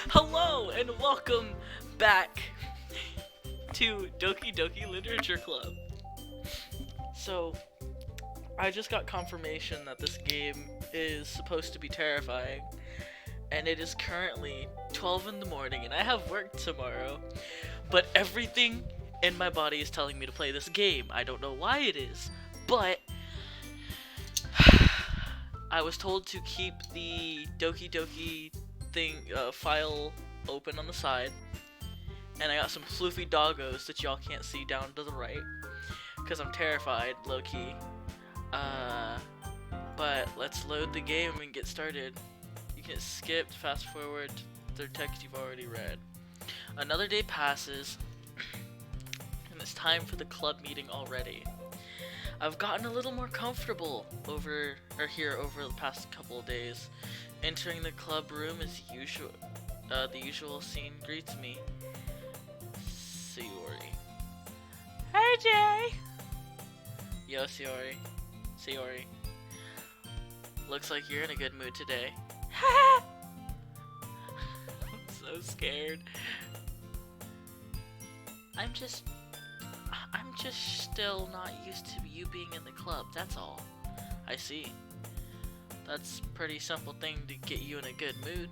Hello and welcome back to Doki Literature Club. So, I just got confirmation that this game is supposed to be terrifying, and it is currently 12 in the morning, and I have work tomorrow, but everything in my body is telling me to play this game. I don't know why it is, but I was told to keep the Doki file open on the side, and I got some floofy doggos that y'all can't see down to the right, because I'm terrified, low-key. But let's load the game and get started. You can skip, fast forward, their text you've already read. Another day passes, and it's time for the club meeting already. I've gotten a little more comfortable over the past couple of days. Entering the club room as usual, the usual scene greets me. Sayori. Hey Jay! Yo Sayori. Sayori. Looks like you're in a good mood today. I'm so scared. I'm just still not used to you being in the club, that's all. I see. That's a pretty simple thing to get you in a good mood.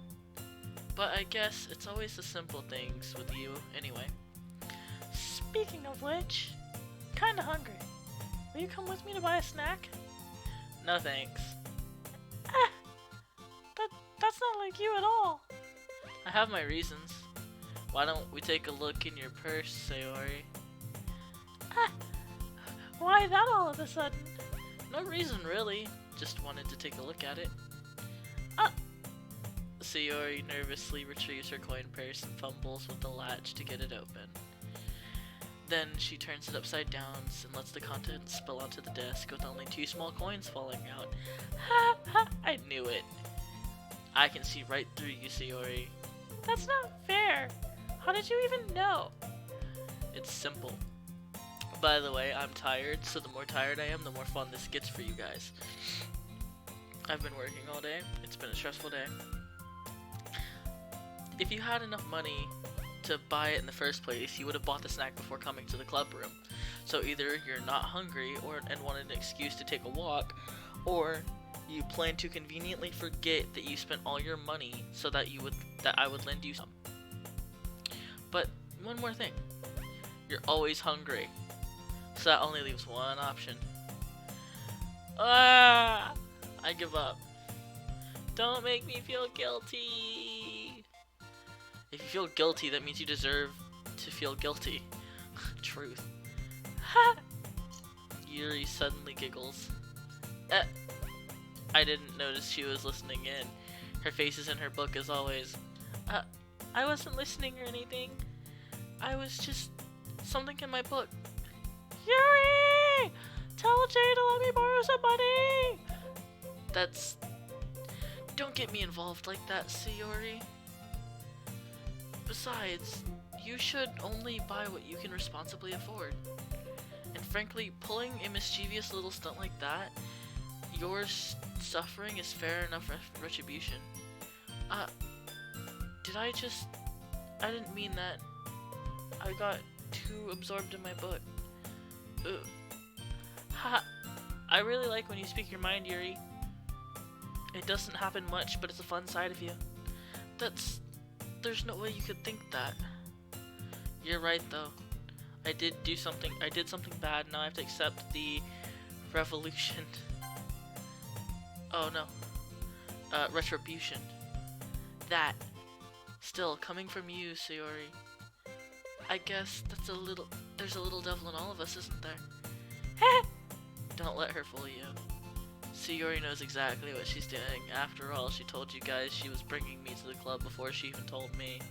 But I guess it's always the simple things with you, anyway. Speaking of which, kinda hungry. Will you come with me to buy a snack? No thanks. That's not like you at all. I have my reasons. Why don't we take a look in your purse, Sayori? Why that all of a sudden? No reason really. Just wanted to take a look at it. Sayori nervously retrieves her coin purse and fumbles with the latch to get it open. Then she turns it upside down and lets the contents spill onto the desk with only 2 small coins falling out. Ha ha! I knew it. I can see right through you, Sayori. That's not fair. How did you even know? It's simple. By the way, I'm tired, so the more tired I am, the more fun this gets for you guys. I've been working all day. It's been a stressful day. If you had enough money to buy it in the first place, you would have bought the snack before coming to the club room. So either you're not hungry and wanted an excuse to take a walk, or you plan to conveniently forget that you spent all your money so that I would lend you some. But one more thing. You're always hungry. So that only leaves one option. I give up. Don't make me feel guilty. If you feel guilty, that means you deserve to feel guilty. Truth. Ha! Yuri suddenly giggles. I didn't notice she was listening in. Her face is in her book as always. I wasn't listening or anything. I was just something in my book. Yuri! Tell Jay to let me borrow some money! Don't get me involved like that, Sayori. Besides, you should only buy what you can responsibly afford. And frankly, pulling a mischievous little stunt like that, your suffering is fair enough retribution. I didn't mean that. I got too absorbed in my book. Ha! I really like when you speak your mind, Yuri. It doesn't happen much, but it's a fun side of you. There's no way you could think that. You're right, though. I did something bad, now I have to accept the revolution. Oh no. Retribution. That. Still, coming from you, Sayori. I guess there's a little devil in all of us, isn't there? Don't let her fool you. Sayori knows exactly what she's doing. After all, she told you guys she was bringing me to the club before she even told me.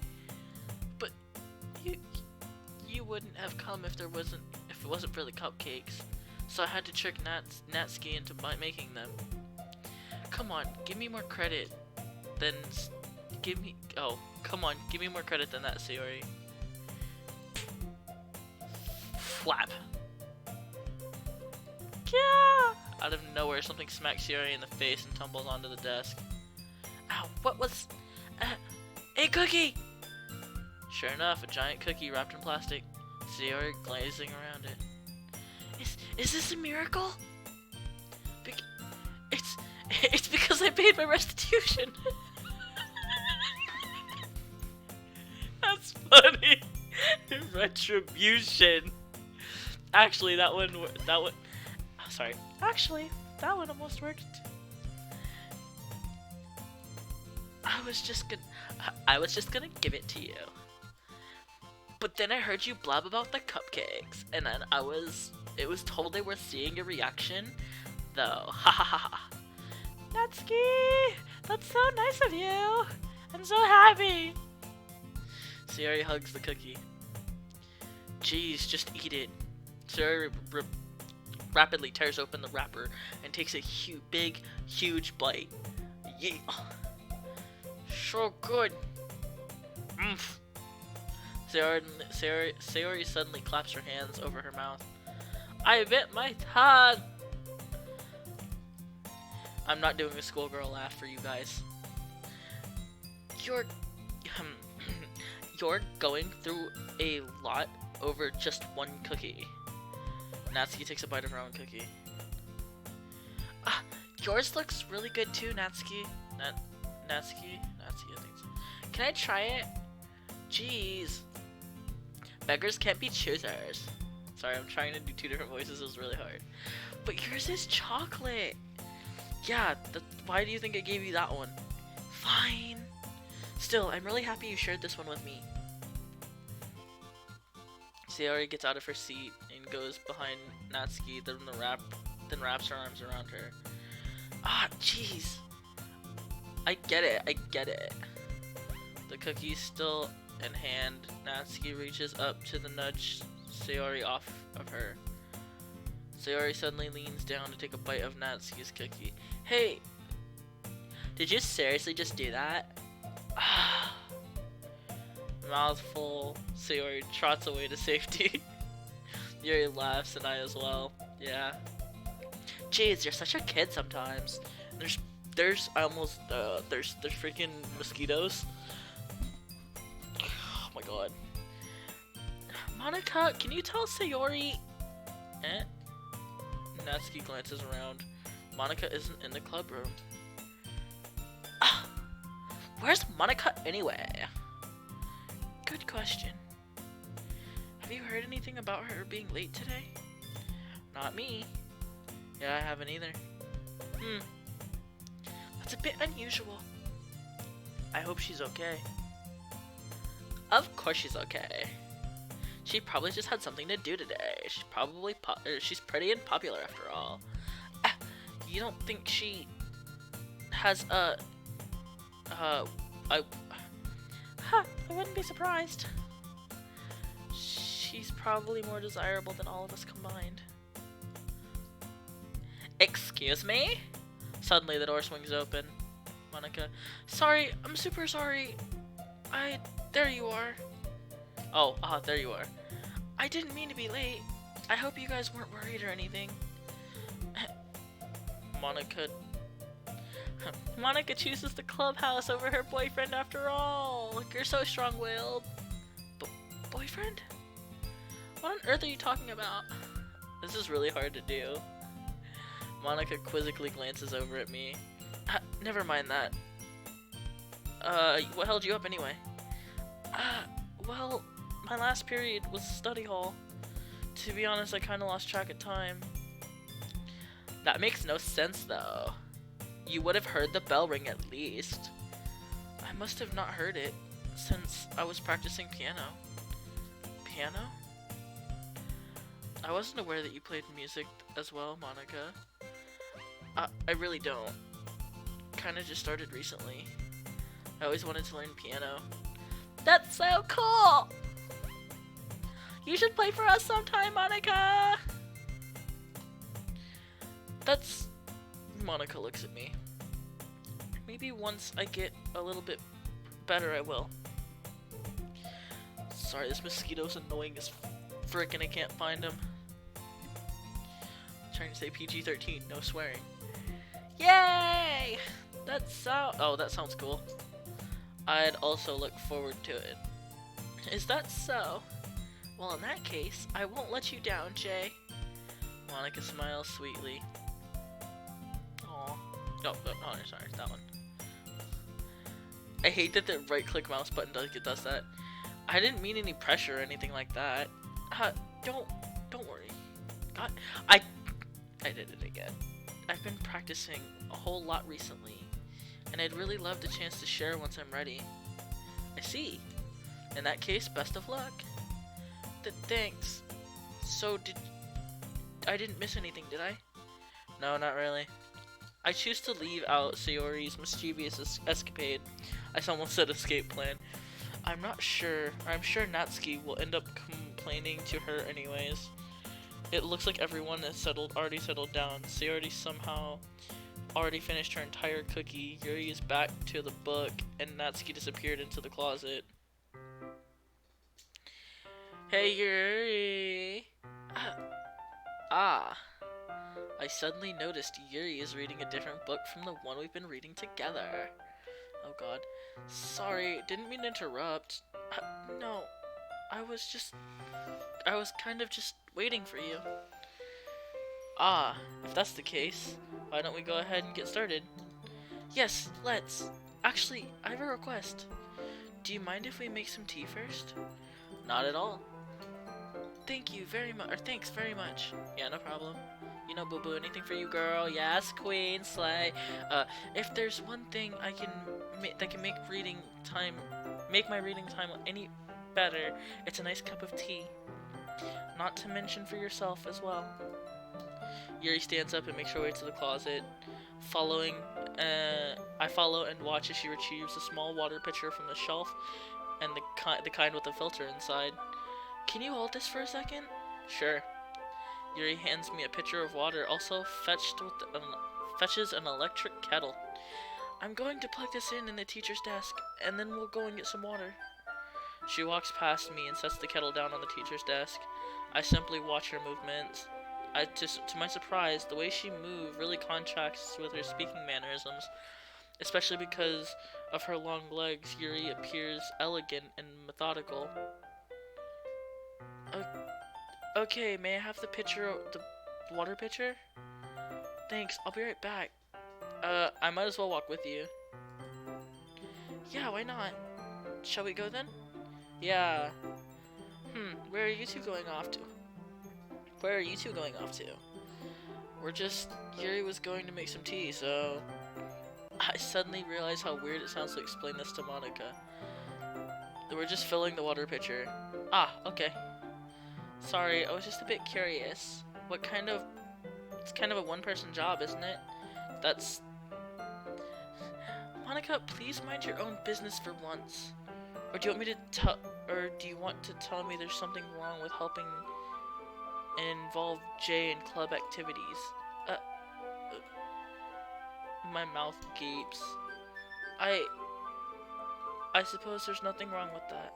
But you wouldn't have come if it wasn't for the cupcakes. So I had to trick Natsuki into making them. Come on, give me more credit than give me more credit than that, Sayori. Flap. Yeah! Out of nowhere, something smacks Sayori in the face and tumbles onto the desk. Ow, what was... A cookie! Sure enough, a giant cookie wrapped in plastic. Sayori glazing around it. Is this a miracle? It's because I paid my restitution. That's funny. Retribution. Actually, that one. Sorry. Actually, that one almost worked. I was just gonna give it to you. But then I heard you blab about the cupcakes, and then it was totally worth seeing your reaction, though. Ha ha ha ha. Natsuki, that's so nice of you. I'm so happy. Sayori hugs the cookie. Jeez, just eat it. Sayori rapidly tears open the wrapper and takes a big, huge bite. Yeah. So good. Sayori suddenly claps her hands over her mouth. I bit my tongue! I'm not doing a schoolgirl laugh for you guys. You're going through a lot over just one cookie. Natsuki takes a bite of her own cookie. Yours looks really good too, Natsuki. Natsuki, I think so. Can I try it? Jeez. Beggars can't be choosers. Sorry, I'm trying to do two different voices. It was really hard. But yours is chocolate. Yeah, why do you think I gave you that one? Fine. Still, I'm really happy you shared this one with me. Sayori gets out of her seat and goes behind Natsuki, then wraps her arms around her. Ah, jeez. I get it. The cookie's still in hand. Natsuki reaches up to nudge Sayori off of her. Sayori suddenly leans down to take a bite of Natsuki's cookie. Hey! Did you seriously just do that? Mouthful, Sayori trots away to safety. Yuri laughs and I as well. Yeah. Jeez, you're such a kid sometimes. There's freaking mosquitoes. Oh my god. Monica, can you tell Sayori? Natsuki glances around. Monica isn't in the club room. Where's Monica anyway? Good question. Have you heard anything about her being late today? Not me. Yeah, I haven't either. That's a bit unusual. I hope she's okay. Of course she's okay. She probably just had something to do today. She's probably she's pretty and popular after all. You don't think she has I wouldn't be surprised. She's probably more desirable than all of us combined. Excuse me? Suddenly the door swings open. Monica. Sorry, I'm super sorry. There you are. Oh, there you are. I didn't mean to be late. I hope you guys weren't worried or anything. Monica chooses the clubhouse over her boyfriend after all. Look, you're so strong-willed. Boyfriend? What on earth are you talking about? This is really hard to do. Monica quizzically glances over at me. Never mind that. What held you up anyway? Well, my last period was study hall. To be honest, I kinda lost track of time. That makes no sense though. You would have heard the bell ring at least. I must have not heard it, since I was practicing piano. Piano? I wasn't aware that you played music as well, Monica. I really don't. Kinda just started recently. I always wanted to learn piano. That's so cool! You should play for us sometime, Monica! Monica looks at me. Maybe once I get a little bit better, I will. Sorry, this mosquito's annoying as frick and I can't find him. I'm trying to say PG-13, no swearing. Yay! That sounds cool. I'd also look forward to it. Is that so? Well, in that case, I won't let you down, Jay. Monica smiles sweetly. Aw. Oh, sorry, that one. I hate that the right-click mouse button does that. I didn't mean any pressure or anything like that. Don't worry. God, I did it again. I've been practicing a whole lot recently, and I'd really love the chance to share once I'm ready. I see. In that case, best of luck. Thanks. So I didn't miss anything, did I? No, not really. I choose to leave out Sayori's mischievous escapade. I almost said escape plan. I'm sure Natsuki will end up complaining to her anyways. It looks like everyone is already settled down. Sayori somehow already finished her entire cookie. Yuri is back to the book, and Natsuki disappeared into the closet. Hey Yuri! I suddenly noticed Yuri is reading a different book from the one we've been reading together. Oh god. Sorry, didn't mean to interrupt. No, I was kind of just waiting for you. If that's the case, why don't we go ahead and get started? Yes, let's. Actually, I have a request. Do you mind if we make some tea first? Not at all. Thank you very much, or thanks very much. Yeah, no problem. You know, boo-boo, anything for you, girl. Yes, queen, slay. If there's one thing that can make my reading time any better, it's a nice cup of tea. Not to mention for yourself as well. Yuri stands up and makes her way to the closet. I follow and watch as she retrieves a small water pitcher from the shelf, and the kind with a filter inside. Can you hold this for a second? Sure. Yuri hands me a pitcher of water, also fetches an electric kettle. I'm going to plug this in the teacher's desk, and then we'll go and get some water. She walks past me and sets the kettle down on the teacher's desk. I simply watch her movements. To my surprise, the way she moves really contrasts with her speaking mannerisms, especially because of her long legs. Yuri appears elegant and methodical. Okay, may I have the water pitcher? Thanks, I'll be right back. I might as well walk with you. Yeah, why not? Shall we go then? Yeah. Where are you two going off to? Yuri was going to make some tea, so... I suddenly realized how weird it sounds to explain this to Monica. We're just filling the water pitcher. Okay. Sorry, I was just a bit curious. It's kind of a one-person job, isn't it? Monica, please mind your own business for once. Or do you want to tell me there's something wrong with helping involve Jay in club activities? My mouth gapes. I suppose there's nothing wrong with that.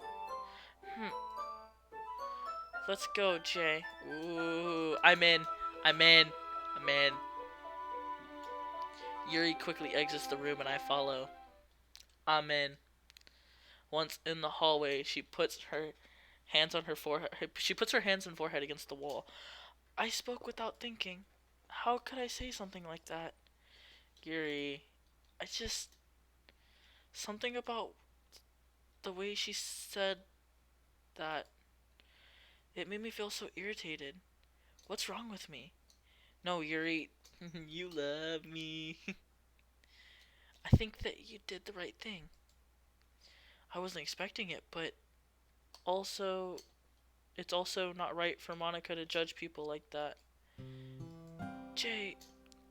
Let's go, Jay. Ooh, I'm in. Yuri quickly exits the room and I follow. I'm in. Once in the hallway, she puts her hands on her forehead. She puts her hands and forehead against the wall. I spoke without thinking. How could I say something like that? Yuri, something about the way she said that, it made me feel so irritated. What's wrong with me? No, Yuri, you love me. I think that you did the right thing. I wasn't expecting it, but it's also not right for Monica to judge people like that. Jay,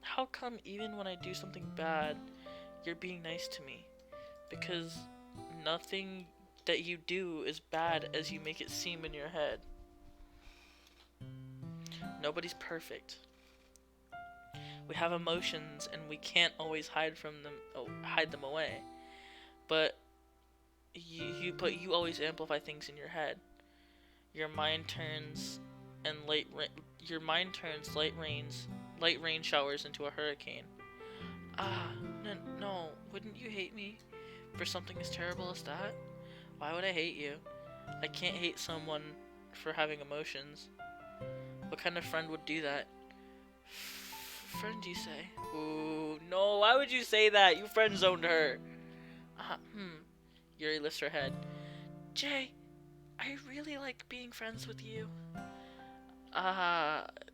how come even when I do something bad, you're being nice to me? Because nothing that you do is bad as you make it seem in your head. Nobody's perfect. We have emotions and we can't always hide them away. But you always amplify things in your head. Your mind turns light rain showers into a hurricane. No, wouldn't you hate me for something as terrible as that? Why would I hate you? I can't hate someone for having emotions. What kind of friend would do that? Friend, you say? Ooh, no, why would you say that? You friend zoned her. Yuri lifts her head. Jay, I really like being friends with you.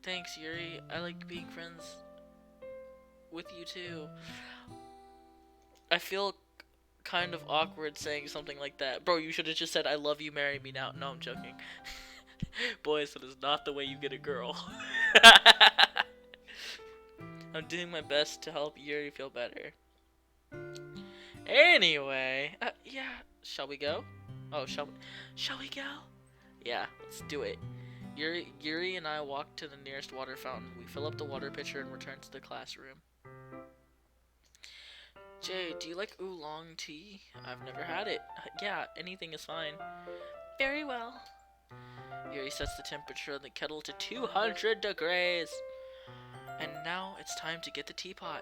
Thanks, Yuri. I like being friends with you too. I feel kind of awkward saying something like that. Bro, you should have just said, I love you, marry me now. No, I'm joking. Boys, that is not the way you get a girl. I'm doing my best to help Yuri feel better. Anyway, yeah, shall we go? Oh, shall we go? Yeah, let's do it. Yuri and I walk to the nearest water fountain. We fill up the water pitcher and return to the classroom. Jay, do you like oolong tea? I've never had it. Yeah, anything is fine. Very well. Yuri sets the temperature of the kettle to 200 degrees. And now it's time to get the teapot.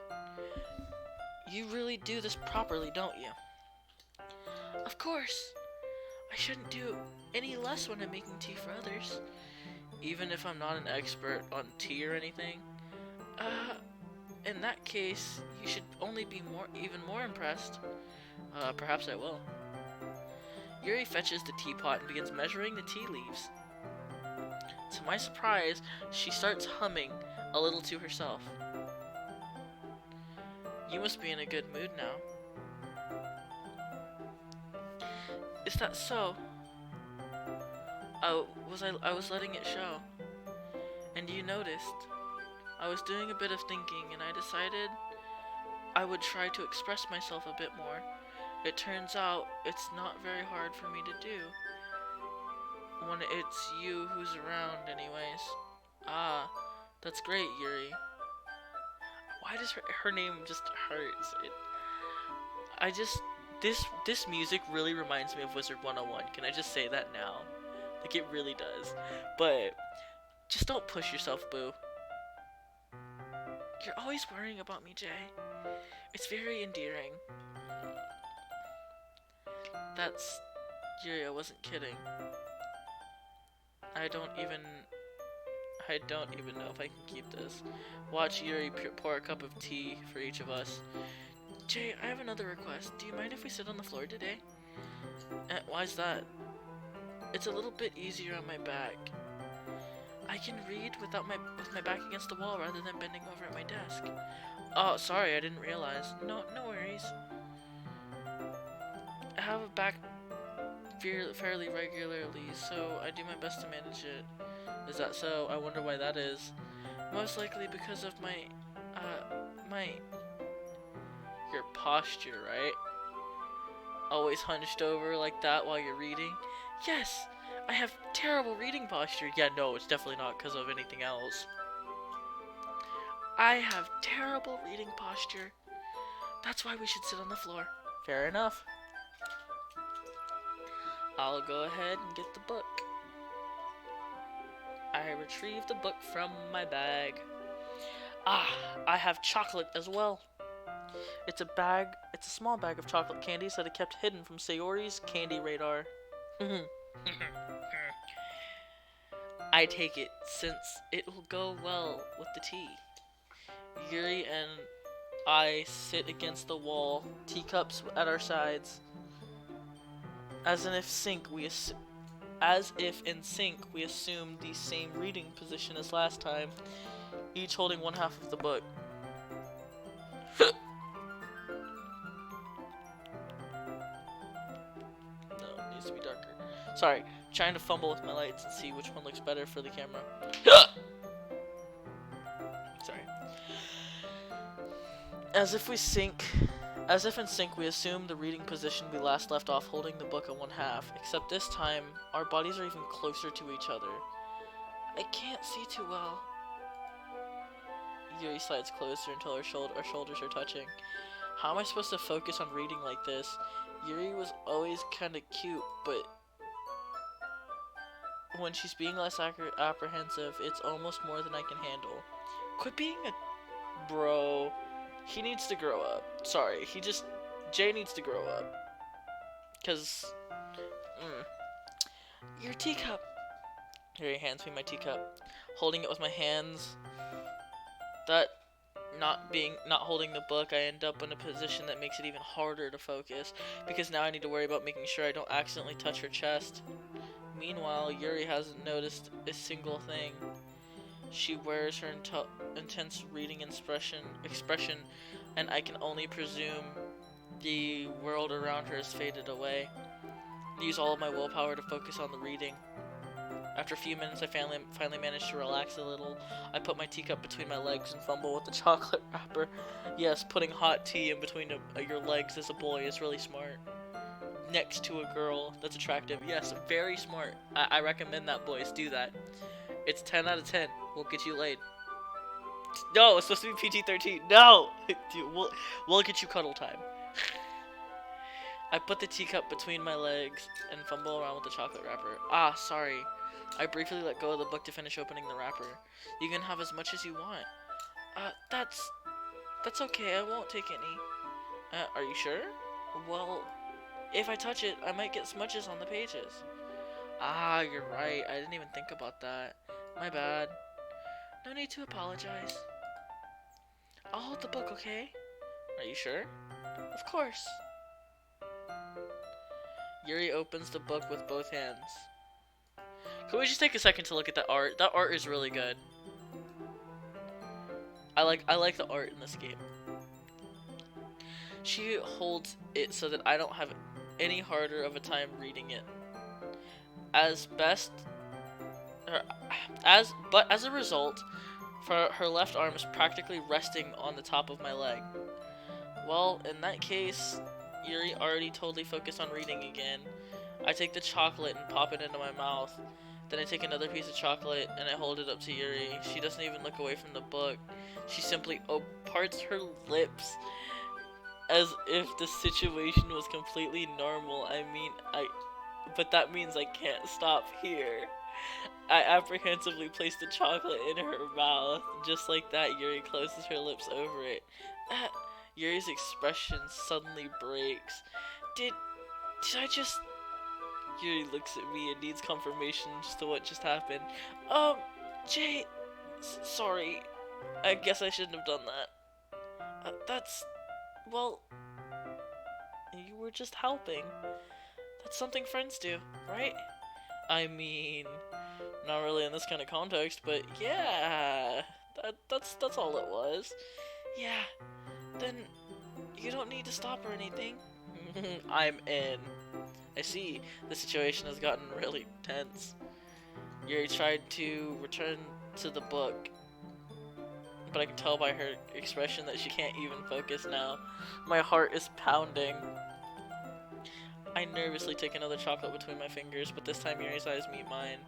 You really do this properly, don't you? Of course. I shouldn't do any less when I'm making tea for others. Even if I'm not an expert on tea or anything? In that case, you should only be even more impressed. Perhaps I will. Yuri fetches the teapot and begins measuring the tea leaves. To my surprise, she starts humming a little to herself. You must be in a good mood now. Is that so? I was letting it show. And you noticed. I was doing a bit of thinking and I decided I would try to express myself a bit more. It turns out it's not very hard for me to do when it's you who's around anyways. Ah, that's great, Yuri. Why does her name just hurts? This music really reminds me of Wizard 101. Can I just say that now? Like, it really does. But just don't push yourself, boo. You're always worrying about me, Jay. It's very endearing. That's... Yuri, I wasn't kidding. I don't even know if I can keep this. Watch Yuri pour a cup of tea for each of us. Jay, I have another request. Do you mind if we sit on the floor today? Why's that? It's a little bit easier on my back. I can read with my back against the wall rather than bending over at my desk. Oh, sorry, I didn't realize. No worries. I have a back fairly regularly, so I do my best to manage it. Is that so? I wonder why that is. Most likely because of your posture, right? Always hunched over like that while you're reading? Yes! I have terrible reading posture. Yeah, no, it's definitely not because of anything else. I have terrible reading posture. That's why we should sit on the floor. Fair enough. I'll go ahead and get the book. I retrieve the book from my bag. Ah, I have chocolate as well. It's a small bag of chocolate candies that I kept hidden from Sayori's candy radar. I take it since it will go well with the tea. Yuri and I sit against the wall, teacups at our sides. As if in sync we assume the same reading position as last time, each holding one half of the book. No, it needs to be darker. Sorry, trying to fumble with my lights and see which one looks better for the camera. Sorry. As if in sync, we assume the reading position we last left off, holding the book on one half, except this time, our bodies are even closer to each other. I can't see too well. Yuri slides closer until our shoulders are touching. How am I supposed to focus on reading like this? Yuri was always kinda cute, but when she's being less apprehensive, it's almost more than I can handle. Quit being a... Bro... He needs to grow up. Sorry, Jay needs to grow up. Cause, your teacup. Yuri hands me my teacup. Holding it with my hands, that not holding the book, I end up in a position that makes it even harder to focus, because now I need to worry about making sure I don't accidentally touch her chest. Meanwhile, Yuri hasn't noticed a single thing. She wears her intense reading expression, and I can only presume the world around her has faded away. I use all of my willpower to focus on the reading. After a few minutes, I finally managed to relax a little. I put my teacup between my legs and fumble with the chocolate wrapper. Yes, putting hot tea in between your legs as a boy is really smart. Next to a girl that's attractive. Yes, very smart. I recommend that, boys. Do that. It's 10 out of 10. We'll get you laid. No, it's supposed to be PG-13. No! Dude, we'll get you cuddle time. I put the teacup between my legs and fumble around with the chocolate wrapper. Ah, sorry. I briefly let go of the book to finish opening the wrapper. You can have as much as you want. That's okay. I won't take any. Are you sure? Well, if I touch it, I might get smudges on the pages. Ah, you're right. I didn't even think about that. My bad. No need to apologize. I'll hold the book, okay? Are you sure? Of course. Yuri opens the book with both hands. Can we just take a second to look at that art? That art is really good. I like the art in this game. She holds it so that I don't have any harder of a time reading it. But as a result, her left arm is practically resting on the top of my leg. Well, in that case, Yuri already totally focused on reading again. I take the chocolate and pop it into my mouth. Then I take another piece of chocolate and I hold it up to Yuri. She doesn't even look away from the book. She simply parts her lips as if the situation was completely normal. But that means I can't stop here. I apprehensively place the chocolate in her mouth. Just like that, Yuri closes her lips over it. Yuri's expression suddenly breaks. Did I just... Yuri looks at me and needs confirmation as to what just happened. Jay... sorry. I guess I shouldn't have done that. Well... You were just helping. That's something friends do, right? I mean... Not really in this kind of context, but yeah... That's all it was. Yeah... Then... You don't need to stop or anything. I'm in. I see. The situation has gotten really tense. Yuri tried to return to the book, but I can tell by her expression that she can't even focus now. My heart is pounding. I nervously take another chocolate between my fingers, but this time Yuri's eyes meet mine.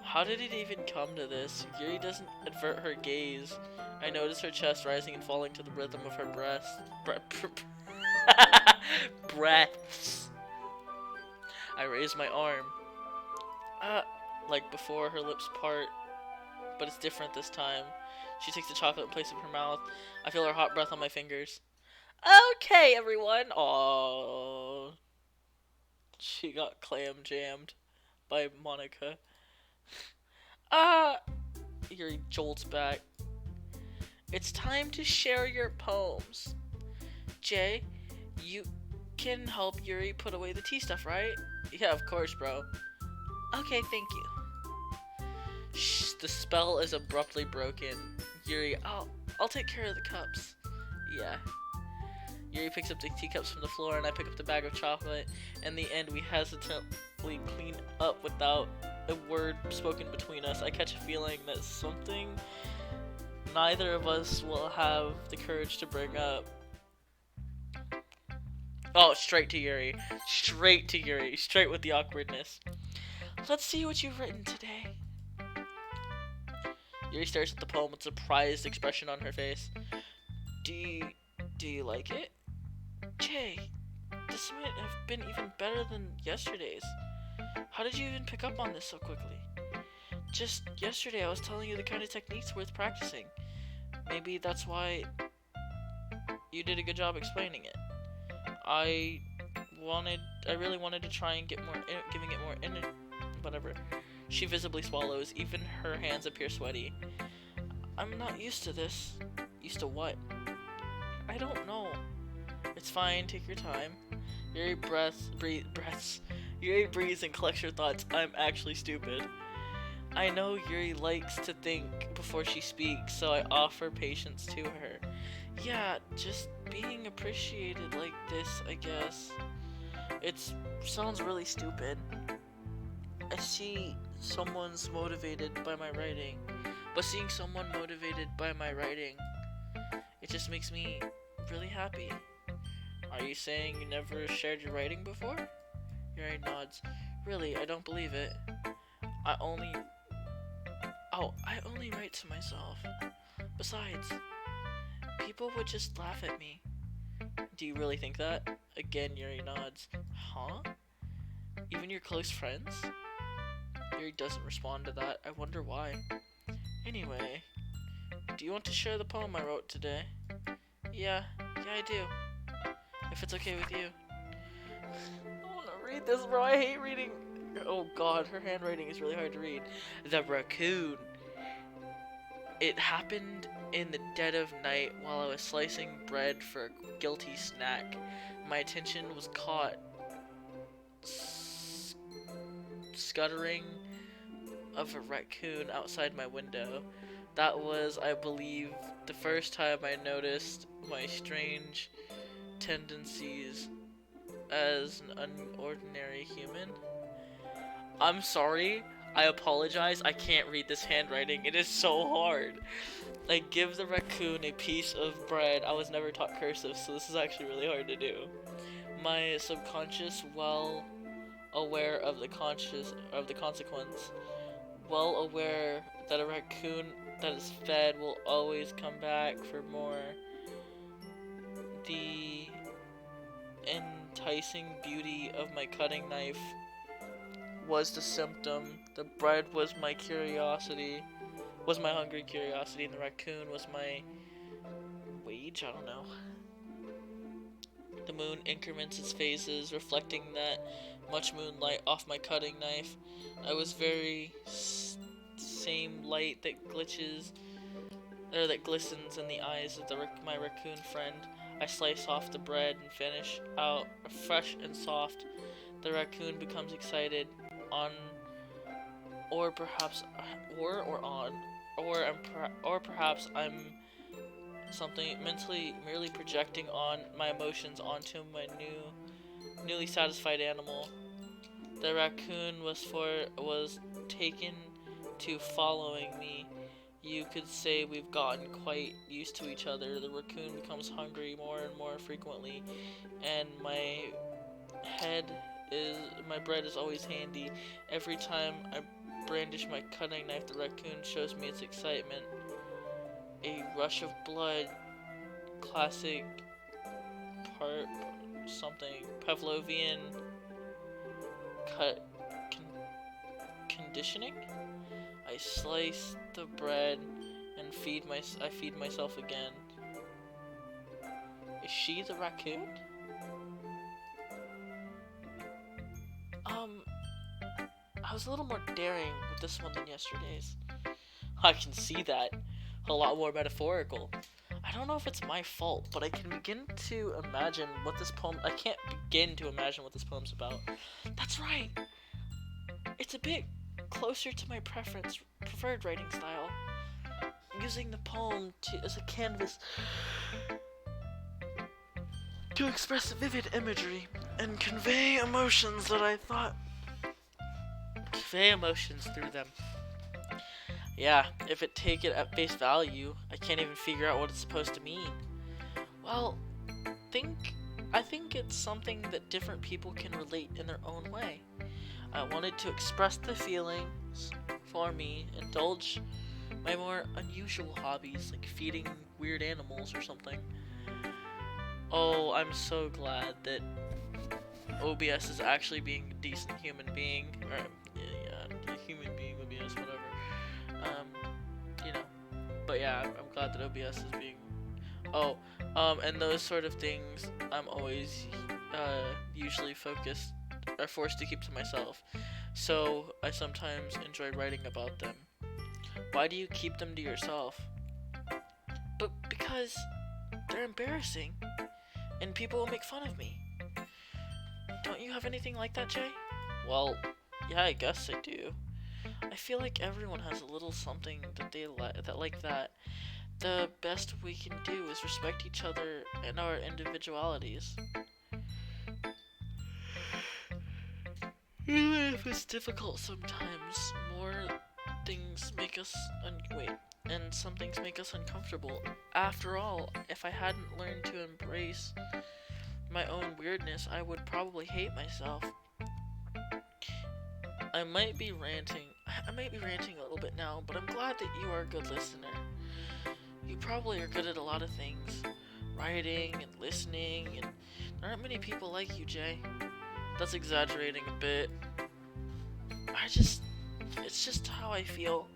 How did it even come to this? Yuri doesn't avert her gaze. I notice her chest rising and falling to the rhythm of her breaths. I raise my arm. Like before, her lips part, but it's different this time. She takes the chocolate and places it in her mouth. I feel her hot breath on my fingers. Okay, everyone. Oh, she got clam jammed by Monica. Yuri jolts back. It's time to share your poems. Jay, you can help Yuri put away the tea stuff, right? Yeah, of course, bro. Okay, thank you. Shh, the spell is abruptly broken. Yuri, I'll take care of the cups. Yeah. Yuri picks up the teacups from the floor and I pick up the bag of chocolate. In the end, we hesitantly clean up without a word spoken between us. I catch a feeling that something neither of us will have the courage to bring up. Oh, straight to Yuri. Straight to Yuri. Straight with the awkwardness. Let's see what you've written today. Yuri stares at the poem with a surprised expression on her face. Do you like it? Jay, this might have been even better than yesterday's. How did you even pick up on this so quickly? Just yesterday I was telling you the kind of techniques worth practicing. Maybe that's why you did a good job explaining it. I I really wanted to try and get more, giving it more in whatever. She visibly swallows. Even her hands appear sweaty. I'm not used to this. Used to what? I don't know. It's fine. Take your time. Yuri breaths. Yuri breathes and collects her thoughts. I'm actually stupid. I know Yuri likes to think before she speaks, so I offer patience to her. Yeah, just being appreciated like this, I guess. It sounds really stupid. I see someone's motivated by my writing, but seeing someone motivated by my writing, it just makes me really happy. Are you saying you never shared your writing before? Yuri nods. Really, I don't believe it. I only write to myself. Besides, people would just laugh at me. Do you really think that? Again, Yuri nods. Huh? Even your close friends? Yuri doesn't respond to that. I wonder why. Anyway, do you want to share the poem I wrote today? Yeah, I do. If it's okay with you. I want to read this, bro. I hate reading. Oh god, her handwriting is really hard to read. The raccoon. It happened in the dead of night while I was slicing bread for a guilty snack. My attention was caught scuttering of a raccoon outside my window. That was, I believe, the first time I noticed my strange tendencies as an unordinary human. I'm sorry. I apologize. I can't read this handwriting. It is so hard. I give the raccoon a piece of bread. I was never taught cursive, so this is actually really hard to do. My subconscious, well aware of the consequence, well aware that a raccoon that is fed will always come back for more. The enticing beauty of my cutting knife was the symptom. The bread was my curiosity, was my hungry curiosity, and the raccoon was my wage? I don't know. The moon increments its phases, reflecting that much moonlight off my cutting knife. I was very same light that that glistens in the eyes of my raccoon friend. I slice off the bread and finish out fresh and soft. The raccoon becomes excited on, or perhaps I'm something mentally merely projecting on my emotions onto my newly satisfied animal. The raccoon was taken to following me. You could say we've gotten quite used to each other. The raccoon becomes hungry more and more frequently, and my bread is always handy. Every time I brandish my cutting knife, the raccoon shows me its excitement. A rush of blood, classic Pavlovian conditioning. I slice the bread and I feed myself again. Is she the raccoon? I was a little more daring with this one than yesterday's. I can see that. A lot more metaphorical. I don't know if it's my fault, but I can't begin to imagine what this poem's about. That's right! It's a bit closer to my preferred writing style. Using the poem as a canvas to express vivid imagery and convey emotions through them. Yeah, if it take it at face value, I can't even figure out what it's supposed to mean. Well, I think it's something that different people can relate in their own way. I wanted to express the feelings for me, indulge my more unusual hobbies like feeding weird animals or something. Oh, I'm so glad that OBS is actually being a decent human being, or a human being, OBS, whatever. But yeah, I'm glad that OBS is being. And those sort of things, I'm always usually focused are forced to keep to myself. So I sometimes enjoy writing about them. Why do you keep them to yourself? But because they're embarrassing and people will make fun of me. Don't you have anything like that, Jay? Well, yeah, I guess I do. I feel like everyone has a little something that they like that. The best we can do is respect each other and our individualities. Even if it's difficult sometimes, more things make us wait, and some things make us uncomfortable. After all, if I hadn't learned to embrace my own weirdness, I would probably hate myself. I might be ranting. I might be ranting a little bit now, but I'm glad that you are a good listener. You probably are good at a lot of things. Writing and listening, and there aren't many people like you, Jay. That's exaggerating a bit. It's just how I feel.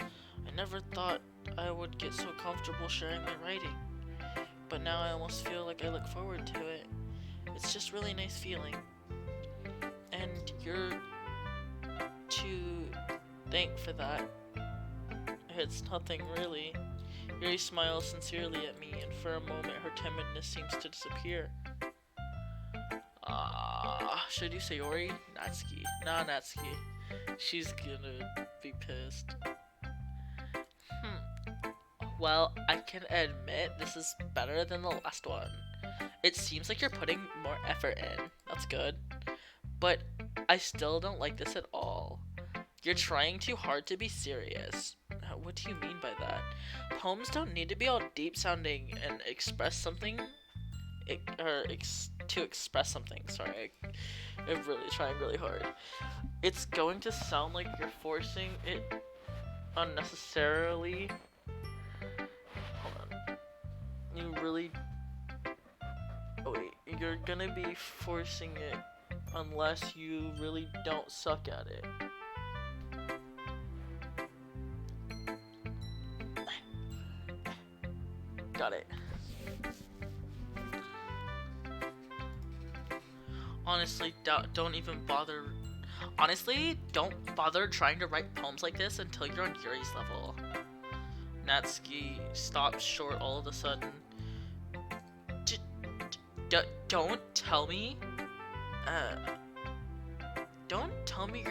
I never thought I would get so comfortable sharing my writing, but now I almost feel like I look forward to it. It's just really nice feeling. And you're to thank for that. It's nothing really. Yuri smiles sincerely at me, and for a moment her timidness seems to disappear. Should you say Ori? Natsuki. Nah, Natsuki. She's gonna be pissed. Well, I can admit this is better than the last one. It seems like you're putting more effort in. That's good. But I still don't like this at all. You're trying too hard to be serious. What do you mean by that? Poems don't need to be all deep sounding and express something. To express something. Sorry, I'm really trying really hard. It's going to sound like you're forcing it unnecessarily. Hold on. You really. Oh wait, you're gonna be forcing it unless you really don't suck at it. Got it. Honestly, don't even bother. Honestly, don't bother trying to write poems like this until you're on Yuri's level. Natsuki stops short all of a sudden. Don't tell me. Don't tell me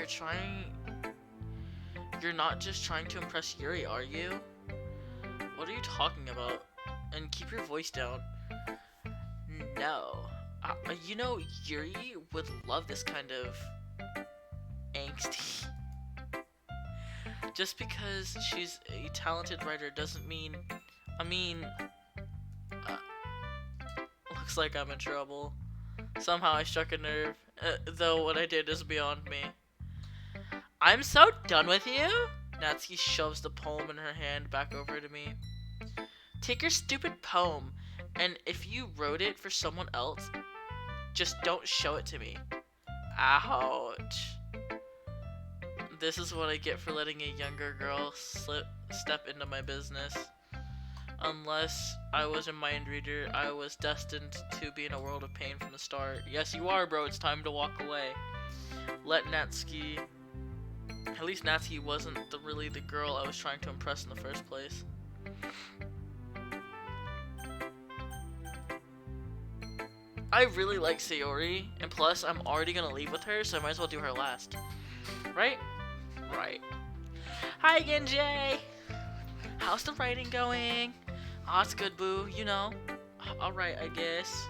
you're not just trying to impress Yuri, are you? What are you talking about? And keep your voice down. No. You know, Yuri would love this kind of angsty. Just because she's a talented writer doesn't mean... looks like I'm in trouble. Somehow I struck a nerve, though what I did is beyond me. I'm so done with you! Natsuki shoves the poem in her hand back over to me. Take your stupid poem, and if you wrote it for someone else, just don't show it to me. Ouch. This is what I get for letting a younger girl step into my business. Unless I was a mind reader, I was destined to be in a world of pain from the start. Yes, you are, bro. It's time to walk away. Let Natsuki... At least Natsuki wasn't really the girl I was trying to impress in the first place. I really like Sayori, and plus I'm already gonna leave with her, so I might as well do her last. Right? Right. Hi again, Jay! How's the writing going? Aw, it's good, boo, you know. Alright, I guess.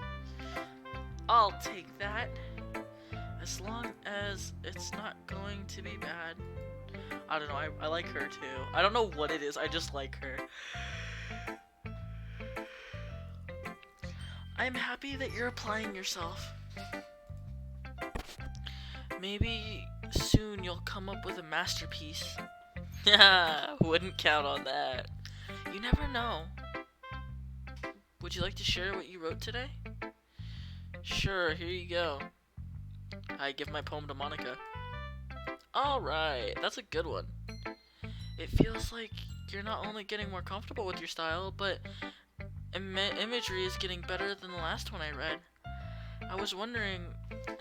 I'll take that. As long as it's not going to be bad. I don't know, I like her too. I don't know what it is, I just like her. I'm happy that you're applying yourself. Maybe soon you'll come up with a masterpiece. Yeah, wouldn't count on that. You never know. Would you like to share what you wrote today? Sure, here you go. I give my poem to Monica. Alright, that's a good one. It feels like you're not only getting more comfortable with your style, but imagery is getting better than the last one I read. I was wondering,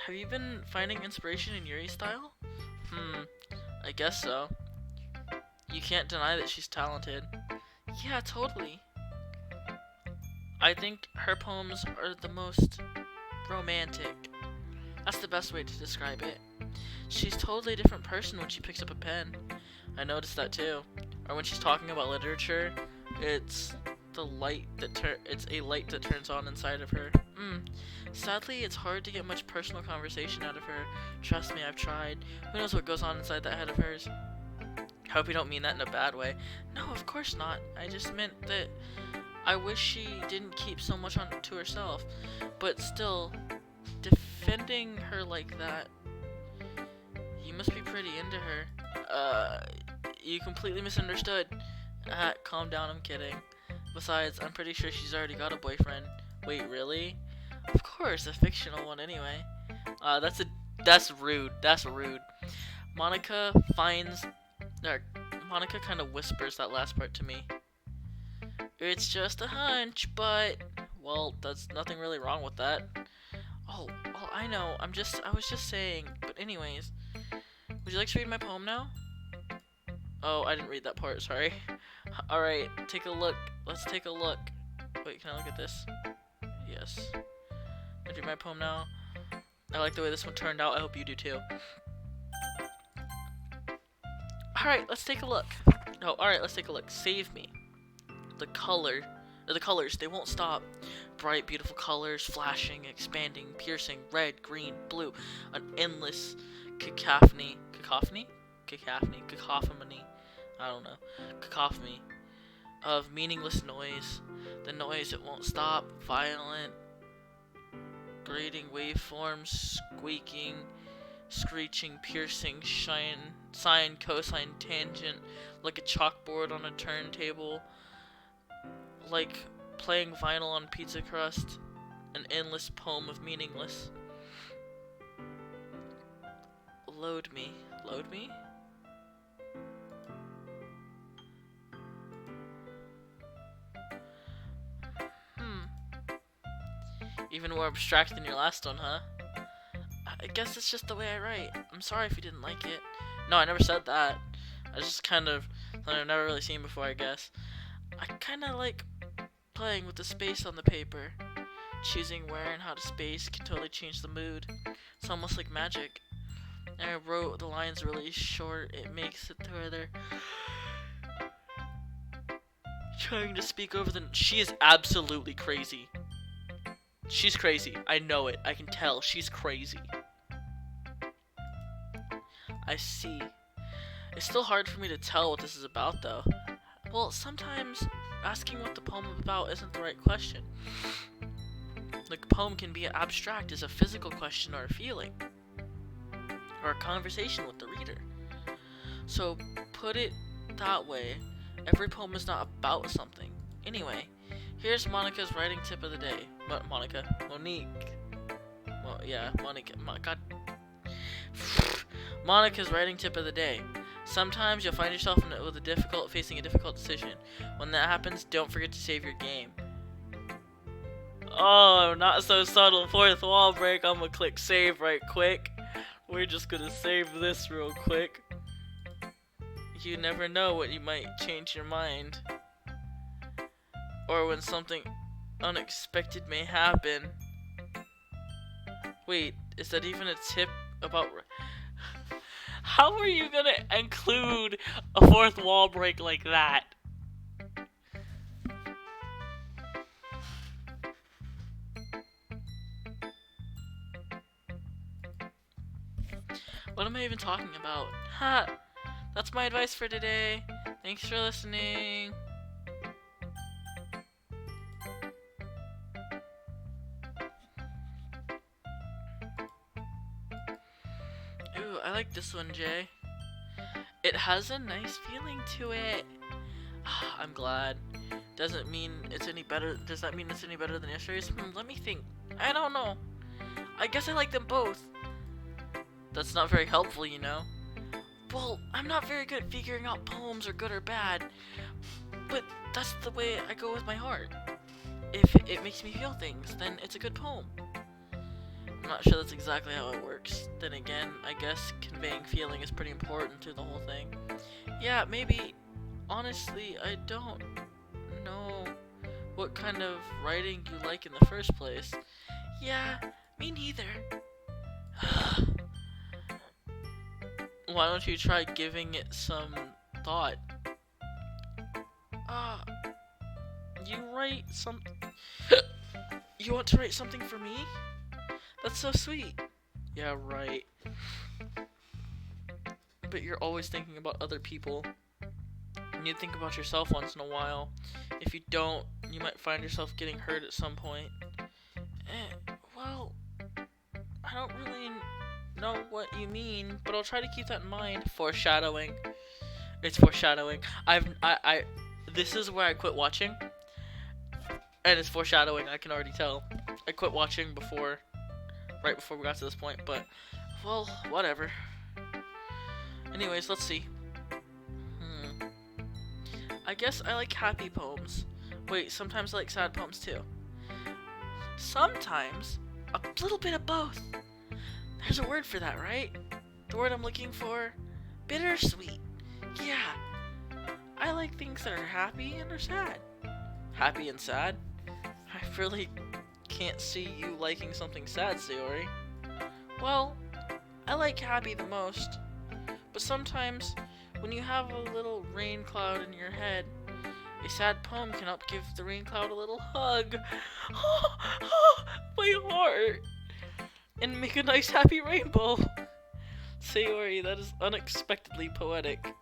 have you been finding inspiration in Yuri's style? I guess so. You can't deny that she's talented. Yeah, totally. I think her poems are the most romantic. That's the best way to describe it. She's totally a different person when she picks up a pen. I noticed that too. Or when she's talking about literature, it's it's a light that turns on inside of her. Sadly, it's hard to get much personal conversation out of her. Trust me, I've tried. Who knows what goes on inside that head of hers? I hope you don't mean that in a bad way. No, of course not. I just meant that I wish she didn't keep so much on to herself. But still, defending her like that, you must be pretty into her. You completely misunderstood. Calm down, I'm kidding. Besides, I'm pretty sure she's already got a boyfriend. Wait, really? Of course, a fictional one anyway. That's rude. That's rude. Monica finds... Monica kind of whispers that last part to me. It's just a hunch, but... Well, there's nothing really wrong with that. Oh, I know. I was just saying. But anyways, would you like to read my poem now? Oh, I didn't read that part, sorry. Alright, take a look. Let's take a look. Wait, can I look at this? Yes. I do my poem now. I like the way this one turned out. I hope you do too. Alright, let's take a look. Oh, alright, let's take a look. Save me. The colors, they won't stop. Bright, beautiful colors, flashing, expanding, piercing, red, green, blue. An endless cacophony. I don't know. Cacophony of meaningless noise. The noise, it won't stop. Violent, grating waveforms, squeaking, screeching, piercing, sine, cosine, tangent, like a chalkboard on a turntable, like playing vinyl on pizza crust, an endless poem of meaningless. Load me. Load me? Even more abstract than your last one, huh? I guess it's just the way I write. I'm sorry if you didn't like it. No, I never said that. I just kind of something I've never really seen before, I guess. I kind of like playing with the space on the paper. Choosing where and how to space can totally change the mood. It's almost like magic. I wrote the lines really short. It makes it to where they're trying to speak over the... She is absolutely crazy. She's crazy. I know it. I can tell. She's crazy. I see. It's still hard for me to tell what this is about, though. Well, sometimes asking what the poem is about isn't the right question. Like, a poem can be abstract as a physical question or a feeling. Or a conversation with the reader. So, put it that way, every poem is not about something. Anyway, here's Monica's writing tip of the day. Monique. Well, yeah, Monica. God. Monica's writing tip of the day. Sometimes you'll find yourself facing a difficult decision. When that happens, don't forget to save your game. Oh, not so subtle. Fourth wall break. I'm gonna click save right quick. We're just gonna save this real quick. You never know what you might change your mind. Or when something unexpected may happen. Wait, is that even a tip about... How are you gonna include a fourth wall break like that? What am I even talking about? Ha! That's my advice for today. Thanks for listening. Ooh, I like this one, Jay. It has a nice feeling to it. I'm glad. Doesn't mean it's any better. Does that mean it's any better than yesterday's? Let me think. I don't know. I guess I like them both. That's not very helpful, you know. Well, I'm not very good at figuring out poems are good or bad, but that's the way I go with my heart. If it makes me feel things, then it's a good poem. I'm not sure that's exactly how it works. Then again, I guess conveying feeling is pretty important to the whole thing. Yeah, maybe. Honestly, I don't know what kind of writing you like in the first place. Yeah, me neither. Why don't you try giving it some thought? Uh, you write some. You want to write something for me? That's so sweet. Yeah, right. But you're always thinking about other people. And you think about yourself once in a while. If you don't, you might find yourself getting hurt at some point. Well, I don't really know what you mean, but I'll try to keep that in mind. Foreshadowing. It's foreshadowing. This is where I quit watching. And it's foreshadowing, I can already tell. I quit watching right before we got to this point, but, well, whatever. Anyways, let's see. I guess I like happy poems. Wait, sometimes I like sad poems too. Sometimes? A little bit of both. There's a word for that, right? The word I'm looking for? Bittersweet. Yeah. I like things that are happy and are sad. Happy and sad? I really can't see you liking something sad, Sayori. Well, I like happy the most. But sometimes, when you have a little rain cloud in your head, a sad poem can help give the rain cloud a little hug. My heart! And make a nice happy rainbow. Sayori, that is unexpectedly poetic.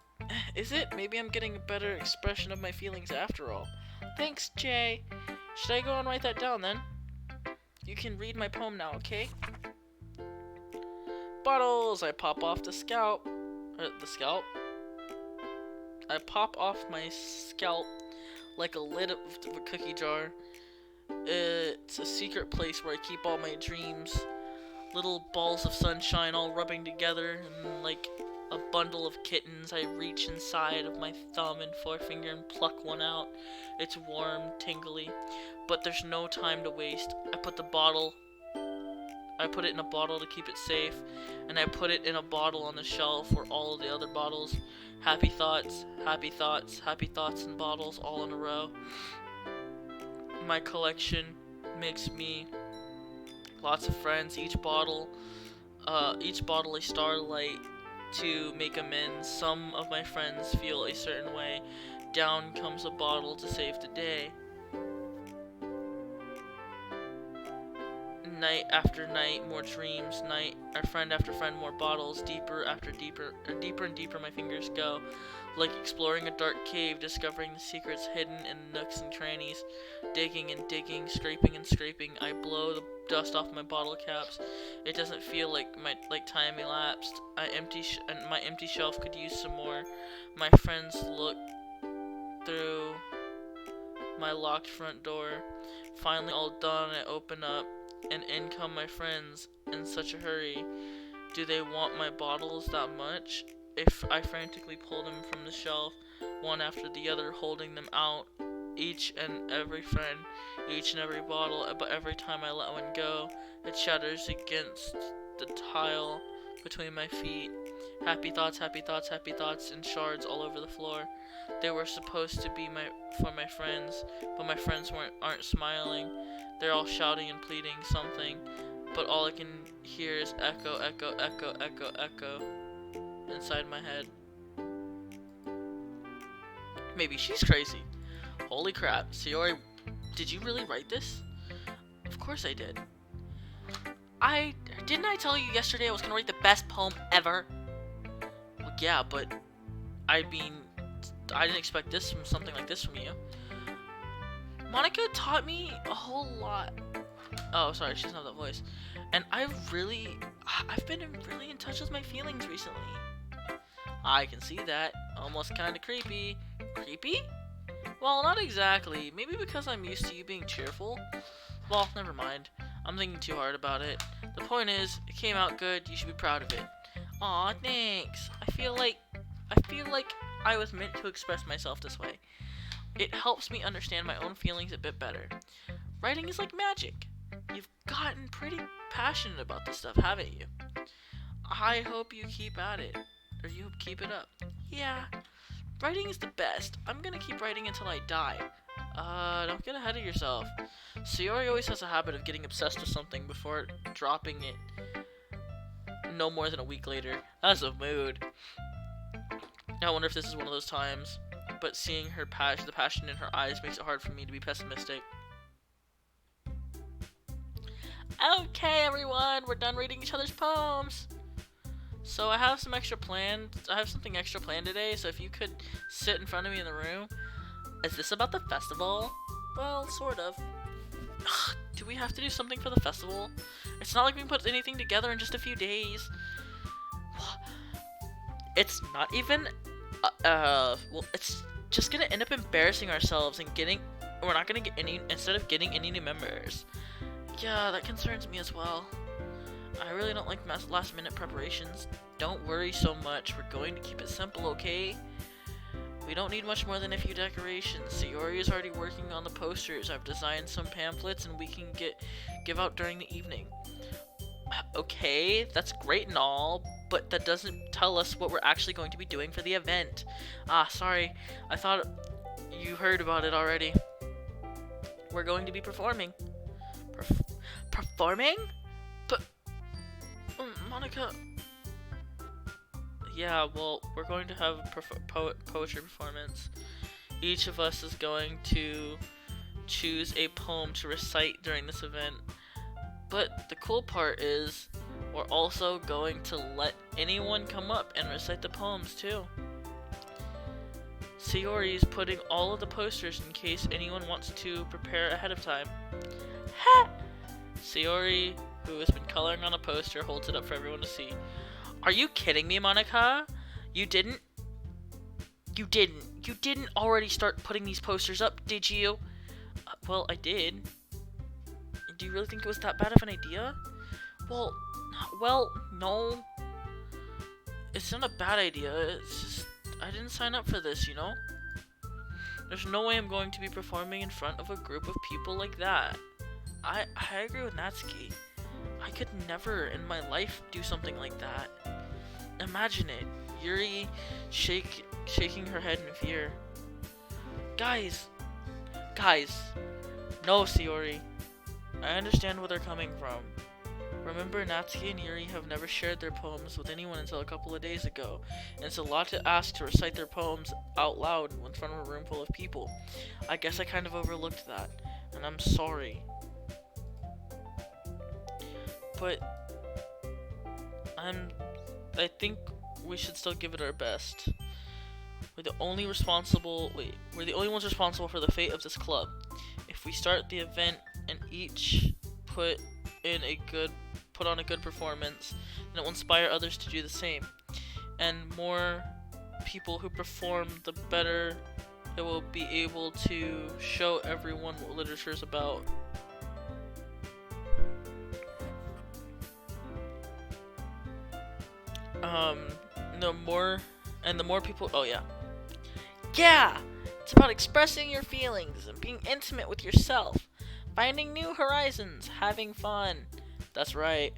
Is it? Maybe I'm getting a better expression of my feelings after all. Thanks, Jay. Should I go and write that down then? You can read my poem now, okay? Bottles! I pop off the scalp. I pop off my scalp like a lid of a cookie jar. It's a secret place where I keep all my dreams. Little balls of sunshine all rubbing together, and like a bundle of kittens, I reach inside of my thumb and forefinger and pluck one out. It's warm, tingly, but there's no time to waste. I put it in a bottle to keep it safe, and I put it in a bottle on the shelf where all of the other bottles. Happy thoughts, happy thoughts, happy thoughts in bottles all in a row. My collection makes me lots of friends. Each bottle a starlight to make amends. Some of my friends feel a certain way. Down comes a bottle to save the day. Night after night, more dreams. Friend after friend, more bottles. Deeper and deeper my fingers go. Like exploring a dark cave, discovering the secrets hidden in nooks and crannies. Digging and digging, scraping and scraping. I blow the dust off my bottle caps. It doesn't feel like time elapsed. And my empty shelf could use some more. My friends look through my locked front door. Finally all done, I open up, and in come my friends in such a hurry. Do they want my bottles that much? If I frantically pull them from the shelf, one after the other, holding them out, each and every friend, each and every bottle, but every time I let one go, it shatters against the tile between my feet. Happy thoughts, happy thoughts, happy thoughts in shards all over the floor. They were supposed to be for my friends, but my friends aren't smiling. They're all shouting and pleading something, but all I can hear is echo, echo, echo, echo, echo inside my head. Maybe she's crazy. Holy crap, Sayori, did you really write this? Of course I did. Didn't I tell you yesterday I was gonna write the best poem ever? Well, yeah, but I mean, I didn't expect something like this from you. Monica taught me a whole lot. Oh, sorry, she doesn't have that voice. And I've been really in touch with my feelings recently. I can see that. Almost kinda creepy. Creepy? Well, not exactly. Maybe because I'm used to you being cheerful. Well, never mind. I'm thinking too hard about it. The point is, it came out good. You should be proud of it. Aw, thanks. I feel like I was meant to express myself this way. It helps me understand my own feelings a bit better. Writing is like magic. You've gotten pretty passionate about this stuff, haven't you? I hope you keep at it. Or you keep it up. Yeah, writing is the best. I'm gonna keep writing until I die. Don't get ahead of yourself. Sayori always has a habit of getting obsessed with something before dropping it no more than a week later. That's a mood. I wonder if this is one of those times, but seeing her the passion in her eyes makes it hard for me to be pessimistic. Okay, everyone, we're done reading each other's poems. So I have some extra planned. I have something extra planned today, so if you could sit in front of me in the room. Is this about the festival? Well, sort of. Do we have to do something for the festival? It's not like we can put anything together in just a few days. It's not even, well, it's just gonna end up embarrassing ourselves and we're not gonna get any, instead of getting any new members. Yeah, that concerns me as well. I really don't like last minute preparations. Don't worry so much, we're going to keep it simple, okay? We don't need much more than a few decorations. Sayori is already working on the posters. I've designed some pamphlets and we can give out during the evening. Okay, that's great and all, but that doesn't tell us what we're actually going to be doing for the event. Sorry. I thought you heard about it already. We're going to be performing. Performing? But... Monica... Yeah, well, we're going to have a poetry performance. Each of us is going to choose a poem to recite during this event. But the cool part is, we're also going to let anyone come up and recite the poems too. Sayori is putting all of the posters in case anyone wants to prepare ahead of time. Ha! Sayori, who has been coloring on a poster, holds it up for everyone to see. Are you kidding me, Monica? You didn't already start putting these posters up, did you? Well, I did. Do you really think it was that bad of an idea? Well, no. It's not a bad idea. It's just, I didn't sign up for this, you know? There's no way I'm going to be performing in front of a group of people like that. I agree with Natsuki. I could never in my life do something like that. Imagine it. Yuri shaking her head in fear. Guys. No, Sayori. I understand where they're coming from. Remember, Natsuki and Yuri have never shared their poems with anyone until a couple of days ago, and it's a lot to ask to recite their poems out loud in front of a room full of people. I guess I kind of overlooked that, and I'm sorry. But I think we should still give it our best. We're the only ones responsible for the fate of this club. If we start the event and each put on a good performance, then it will inspire others to do the same. And more people who perform, the better it will be able to show everyone what literature is about. The more people, yeah, it's about expressing your feelings and being intimate with yourself, finding new horizons, having fun. That's right,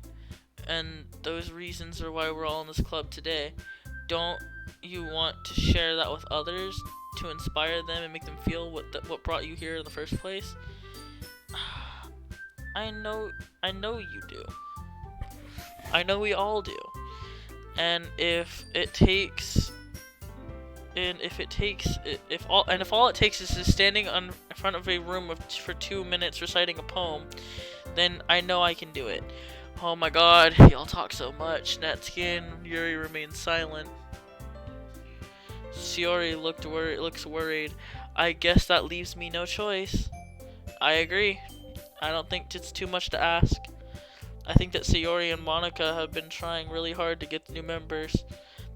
and those reasons are why we're all in this club today. Don't you want to share that with others to inspire them and make them feel what brought you here in the first place? I know you do. I know we all do. And if all it takes is standing in front of a room for 2 minutes reciting a poem, then I know I can do it. Oh my god, y'all talk so much. Natsuki and Yuri remain silent. Sayori looks worried. I guess that leaves me no choice. I agree. I don't think it's too much to ask. I think that Sayori and Monica have been trying really hard to get the new members.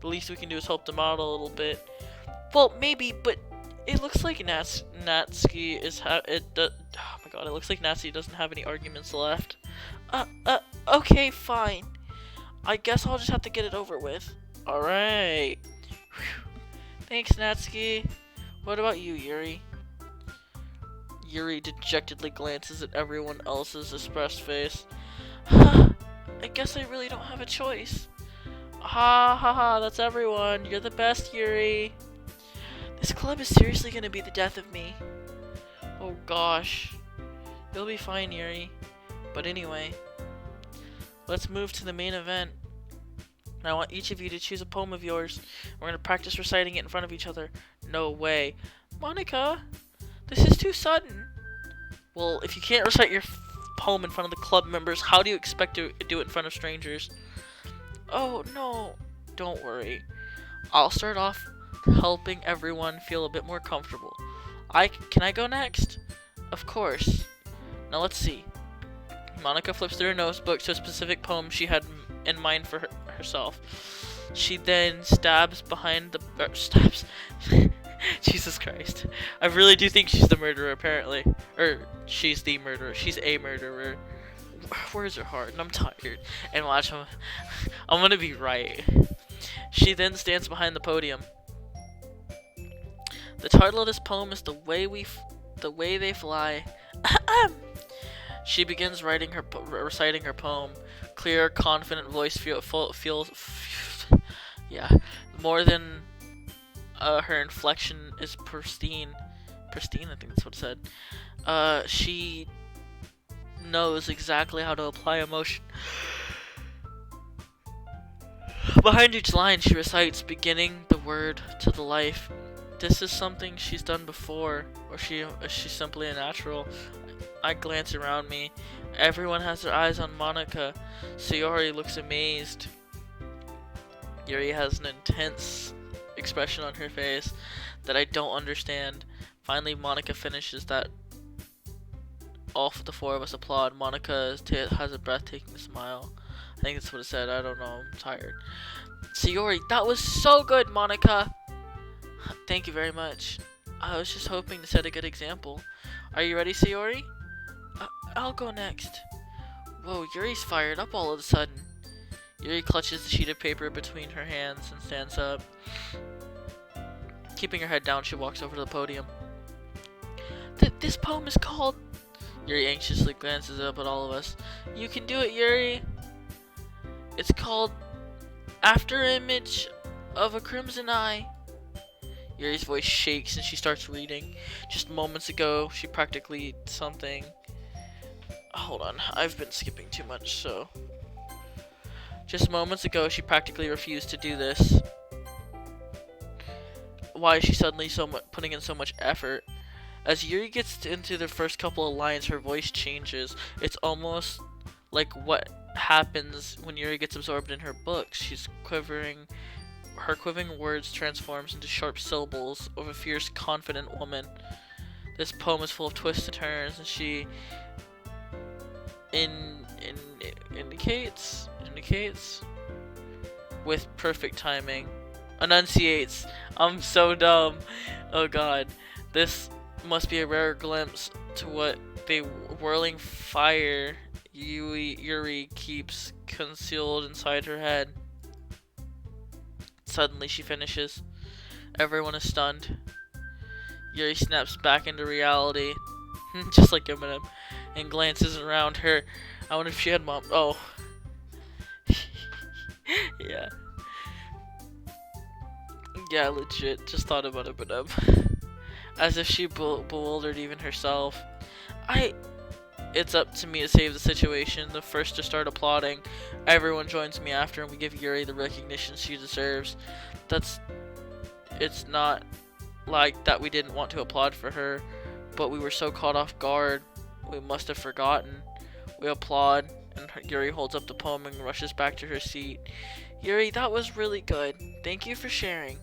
The least we can do is help them out a little bit. Well, maybe, but it looks like Natsuki is oh my god, it looks like Natsuki doesn't have any arguments left. Okay, fine. I guess I'll just have to get it over with. Alright. Thanks, Natsuki. What about you, Yuri? Yuri dejectedly glances at everyone else's expressed face. I guess I really don't have a choice. Ha ha ha, that's everyone. You're the best, Yuri. This club is seriously gonna be the death of me. Oh gosh. You'll be fine, Yuri. But anyway, let's move to the main event. I want each of you to choose a poem of yours. We're gonna practice reciting it in front of each other. No way. Monika, this is too sudden. Well, if you can't recite your poem in front of the club members, how do you expect to do it in front of strangers? Oh, no. Don't worry. I'll start off helping everyone feel a bit more comfortable. Can I go next? Of course. Now let's see. Monika flips through her notebook to a specific poem she had in mind for herself. She then stabs behind the... stabs... Jesus Christ. I really do think she's the murderer, apparently. She's the murderer. She's a murderer. Words are hard, and I'm tired. And watch, I'm gonna be right. She then stands behind the podium. The title of this poem is The Way They Fly. She begins reciting her poem. Clear, confident voice feels yeah, more than her inflection is pristine. Pristine, I think that's what it said. She knows exactly how to apply emotion. Behind each line, she recites, beginning the word to the life. This is something she's done before, or she's simply a natural. I glance around me. Everyone has their eyes on Monika. Sayori looks amazed. Yuri has an intense expression on her face that I don't understand. Finally, Monika finishes that. All the four of us applaud. Monika has a breathtaking smile. I think that's what it said. I don't know. I'm tired. Sayori, that was so good, Monika. Thank you very much. I was just hoping to set a good example. Are you ready, Sayori? I'll go next. Whoa, Yuri's fired up all of a sudden. Yuri clutches the sheet of paper between her hands and stands up. Keeping her head down, she walks over to the podium. This poem is called... Yuri anxiously glances up at all of us. You can do it, Yuri. It's called After Image of a Crimson Eye. Yuri's voice shakes and she starts reading. Just moments ago, she practically something... Hold on, I've been skipping too much, so... Just moments ago, she practically refused to do this. Why is she suddenly putting in so much effort? As Yuri gets into the first couple of lines, her voice changes. It's almost like what happens when Yuri gets absorbed in her books. She's quivering. Her quivering words transforms into sharp syllables of a fierce, confident woman. This poem is full of twists and turns, and she indicates with perfect timing. Enunciates. I'm so dumb. Oh god. This must be a rare glimpse to what the whirling fire Yuri keeps concealed inside her head. Suddenly she finishes. Everyone is stunned. Yuri snaps back into reality, just like Eminem, and glances around her. I wonder if she had mom. Oh. Yeah. Yeah, legit. Just thought about Eminem. As if she bewildered even herself. It's up to me to save the situation. The first to start applauding. Everyone joins me after, and we give Yuri the recognition she deserves. It's not like that we didn't want to applaud for her, but we were so caught off guard, we must have forgotten. We applaud, and Yuri holds up the poem and rushes back to her seat. Yuri, that was really good. Thank you for sharing.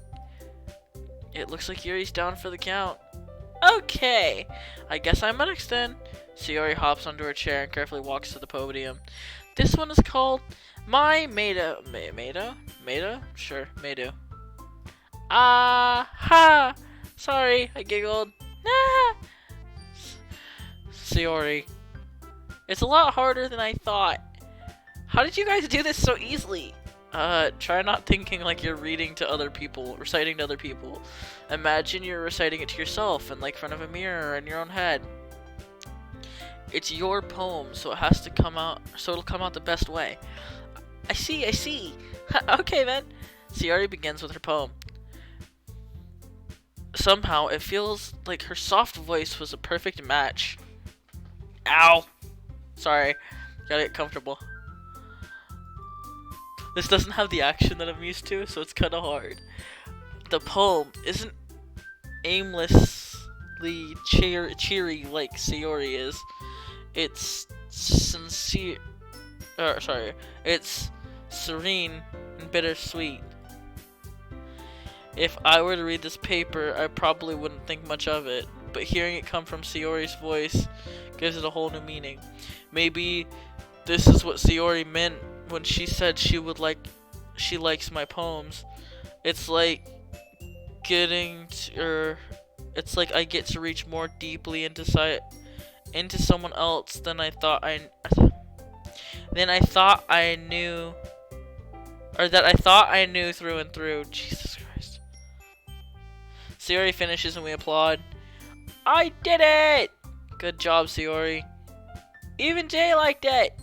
It looks like Yuri's down for the count. Okay, I guess I'm next then. Sayori hops onto her chair and carefully walks to the podium. This one is called My Maida. Maida? Sure, Maidu. Ha! Sorry, I giggled. Ah! Sayori. It's a lot harder than I thought. How did you guys do this so easily? Try not thinking like you're reading to other people, reciting to other people. Imagine you're reciting it to yourself and like in front of a mirror in your own head. It's your poem, so it has to come out, so it'll come out the best way. I see, I see. Okay then. Sayori begins with her poem. Somehow, it feels like her soft voice was a perfect match. Ow! Sorry, gotta get comfortable. This doesn't have the action that I'm used to, so it's kinda hard. The poem isn't aimlessly cheery like Sayori is. It's sincere. It's serene and bittersweet. If I were to read this paper, I probably wouldn't think much of it, but hearing it come from Sayori's voice gives it a whole new meaning. Maybe this is what Sayori meant when she said she likes my poems. It's like it's like I get to reach more deeply into someone else than I thought I knew, or that I thought I knew through and through. Jesus Christ. Sayori finishes and we applaud. I did it! Good job, Sayori. Even Jay liked it.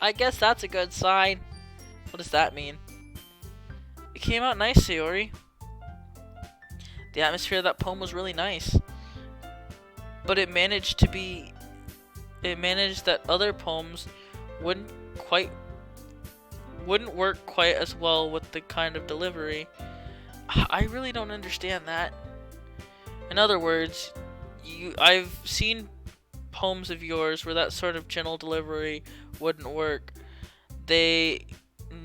I guess that's a good sign. What does that mean? It came out nice, Sayori. The atmosphere of that poem was really nice. But it managed that other poems wouldn't work quite as well with the kind of delivery. I really don't understand that. In other words, I've seen poems of yours where that sort of gentle delivery wouldn't work. They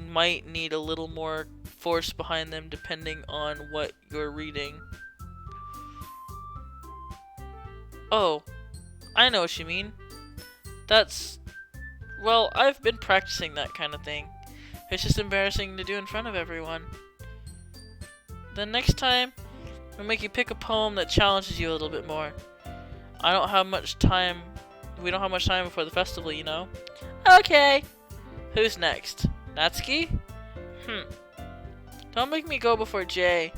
might need a little more force behind them depending on what you're reading. Oh, I know what you mean. Well, I've been practicing that kind of thing. It's just embarrassing to do in front of everyone. Then next time, I'll make you pick a poem that challenges you a little bit more. We don't have much time before the festival, you know? Okay. Who's next? Natsuki? Don't make me go before Jay.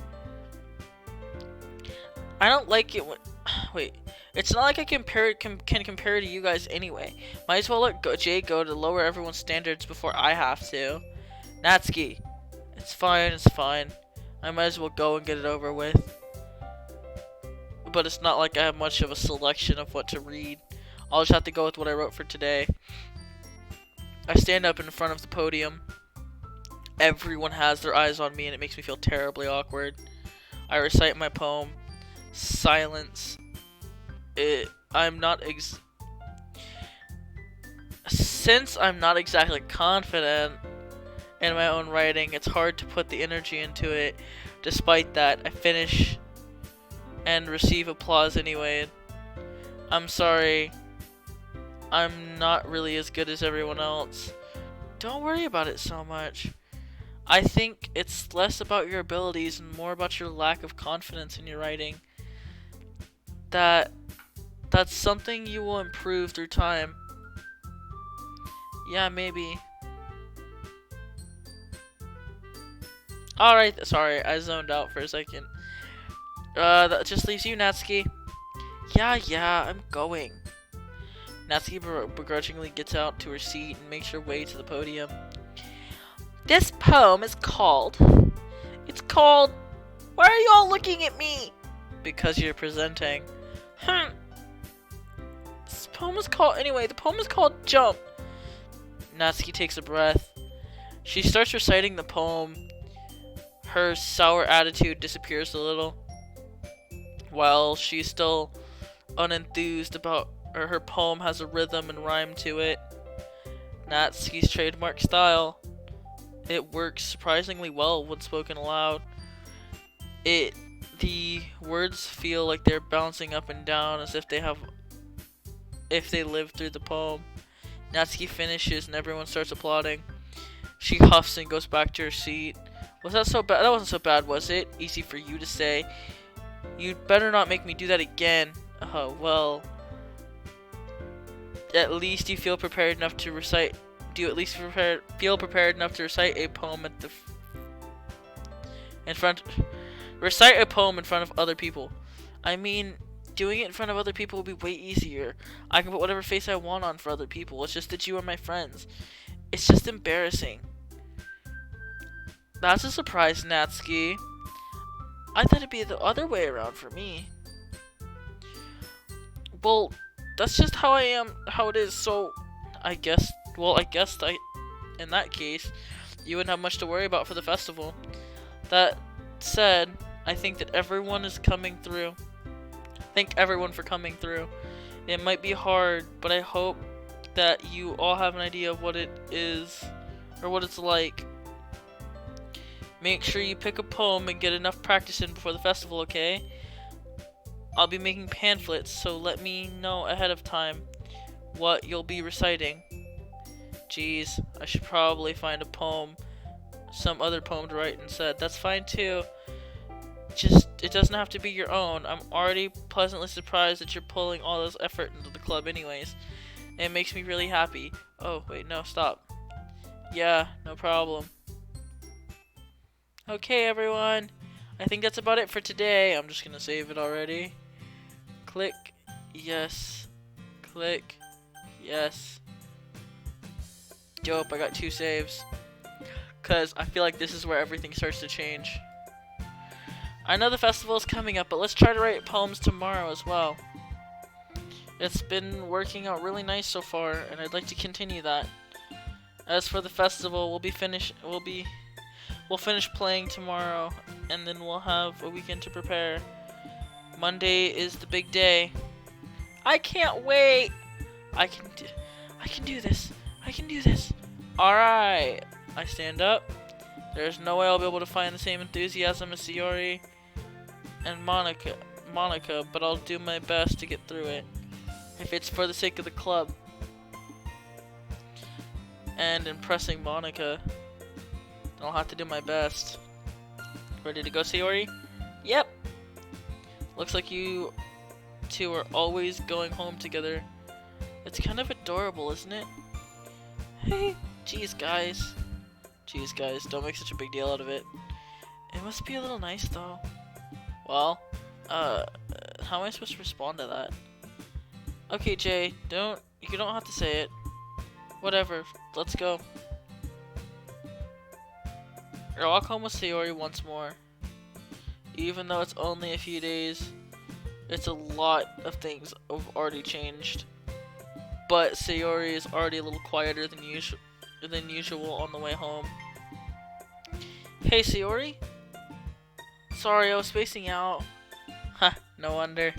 I don't like it when... Wait. It's not like I can compare to you guys anyway. Might as well let Jay go to lower everyone's standards before I have to. Natsuki. It's fine. I might as well go and get it over with. But it's not like I have much of a selection of what to read. I'll just have to go with what I wrote for today. I stand up in front of the podium. Everyone has their eyes on me and it makes me feel terribly awkward. I recite my poem. Silence. Since I'm not exactly confident in my own writing, it's hard to put the energy into it. Despite that, I finish and receive applause anyway. I'm sorry. I'm not really as good as everyone else. Don't worry about it so much. I think it's less about your abilities and more about your lack of confidence in your writing. That's something you will improve through time. Yeah, maybe. Alright, sorry, I zoned out for a second. That just leaves you, Natsuki. Yeah, I'm going. Natsuki begrudgingly gets out to her seat and makes her way to the podium. This poem is called... Why are you all looking at me? Because you're presenting. This poem is called... Anyway, the poem is called Jump. Natsuki takes a breath. She starts reciting the poem. Her sour attitude disappears a little. While she's still unenthused about her poem has a rhythm and rhyme to it. Natsuki's trademark style. It works surprisingly well when spoken aloud. The words feel like they're bouncing up and down as if they lived through the poem. Natsuki finishes and everyone starts applauding. She huffs and goes back to her seat. Was that so bad? That wasn't so bad, was it? Easy for you to say. You'd better not make me do that again. Oh, well. At least you feel prepared enough to recite. Do you at least feel prepared enough to recite a poem recite a poem in front of other people? I mean, doing it in front of other people would be way easier. I can put whatever face I want on for other people. It's just that you are my friends. It's just embarrassing. That's a surprise, Natsuki. I thought it'd be the other way around for me. Well, that's just how I am, how it is, so I guess in that case, you wouldn't have much to worry about for the festival. That said, I think that everyone is coming through. Thank everyone for coming through. It might be hard, but I hope that you all have an idea of what it is, or what it's like. Make sure you pick a poem and get enough practice in before the festival, okay? I'll be making pamphlets, so let me know ahead of time what you'll be reciting. Jeez, I should probably find a poem, some other poem to write instead. That's fine too. Just, it doesn't have to be your own. I'm already pleasantly surprised that you're pulling all this effort into the club anyways. And it makes me really happy. Oh, wait, no, stop. Yeah, no problem. Okay, everyone. I think that's about it for today. I'm just gonna save it already. Click. Yes. Click. Yes. Dope, I got 2 saves. Because I feel like this is where everything starts to change. I know the festival is coming up, but let's try to write poems tomorrow as well. It's been working out really nice so far, and I'd like to continue that. As for the festival, we'll finish playing tomorrow, and then we'll have a weekend to prepare. Monday is the big day. I can't wait! I can do this. I can do this. Alright. I stand up. There's no way I'll be able to find the same enthusiasm as Sayori and Monica, but I'll do my best to get through it. If it's for the sake of the club. And impressing Monica, then I'll have to do my best. Ready to go, Sayori? Yep. Looks like you two are always going home together. It's kind of adorable, isn't it? Hey, jeez guys. Jeez guys, don't make such a big deal out of it. It must be a little nice though. Well, how am I supposed to respond to that? Okay, Jay, you don't have to say it. Whatever, let's go. Or I'll come with Sayori once more. Even though it's only a few days, it's a lot of things have already changed. But Sayori is already a little quieter than usual on the way home. Hey, Sayori? Sorry, I was spacing out. Ha, no wonder.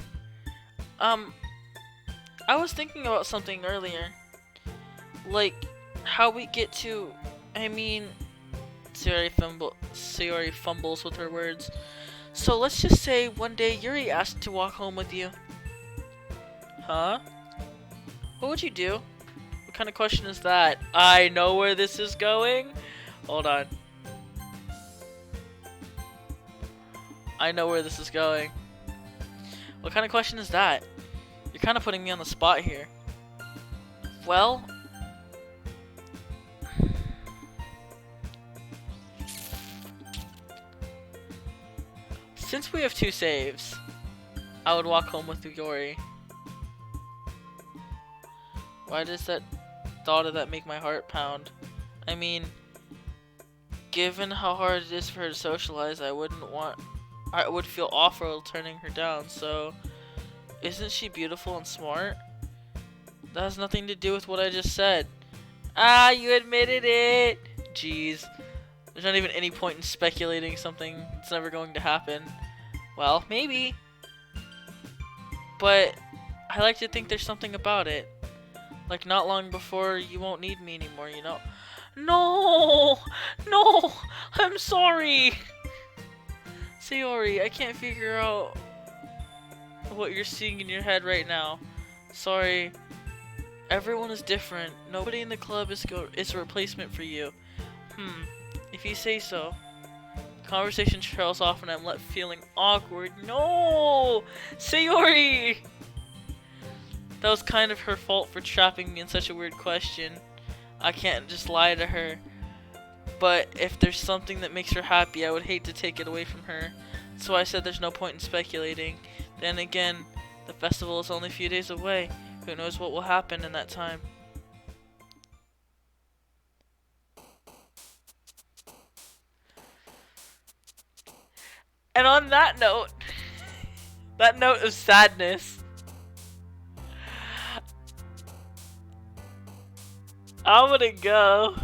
I was thinking about something earlier. Like, how we get to... Sayori fumbles with her words. So let's just say one day Yuri asked to walk home with you. Huh? What would you do? What kind of question is that? I know where this is going. Hold on. I know where this is going. What kind of question is that? You're kind of putting me on the spot here. Well... Since we have 2 saves, I would walk home with Yuri. Why does that thought of that make my heart pound? I mean, given how hard it is for her to socialize, I would feel awful turning her down, so isn't she beautiful and smart? That has nothing to do with what I just said. Ah, you admitted it! Jeez. There's not even any point in speculating something that's never going to happen. Well, maybe. But I like to think there's something about it. Like not long before you won't need me anymore, you know? No! No! I'm sorry! Sayori, I can't figure out what you're seeing in your head right now. Sorry. Everyone is different. Nobody in the club is a replacement for you. If you say so. Conversation trails off and I'm left feeling awkward. No! Sayori! That was kind of her fault for trapping me in such a weird question. I can't just lie to her. But if there's something that makes her happy, I would hate to take it away from her. So I said there's no point in speculating. Then again, The festival is only a few days away. Who knows what will happen in that time? And on that note of sadness, I'm gonna go.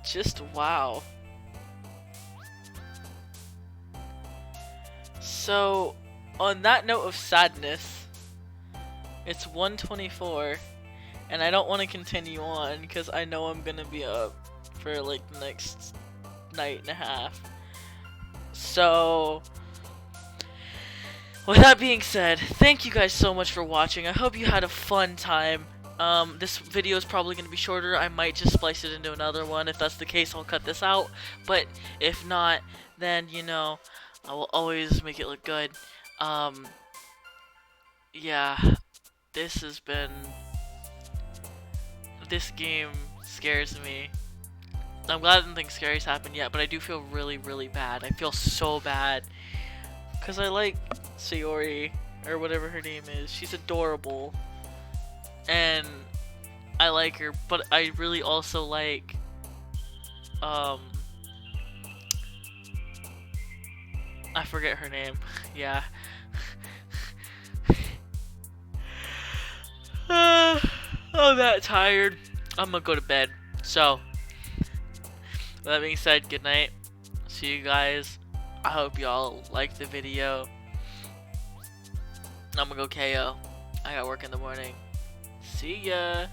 Just wow. So, on that note of sadness, it's 1:24, and I don't want to continue on because I know I'm gonna be up for like the next night and a half. So, with that being said, thank you guys so much for watching. I hope you had a fun time. This video is probably going to be shorter. I might just splice it into another one. If that's the case, I'll cut this out. But if not, then, you know, I will always make it look good. Yeah, this game scares me. I'm glad nothing scary's happened yet, but I do feel really, really bad. I feel so bad. Because I like Sayori, or whatever her name is. She's adorable. And I like her, but I really also like, I forget her name. Yeah. I'm that tired. I'm gonna go to bed. So, with that being said, good night. See you guys. I hope y'all liked the video. I'm gonna go KO. I got work in the morning. See ya.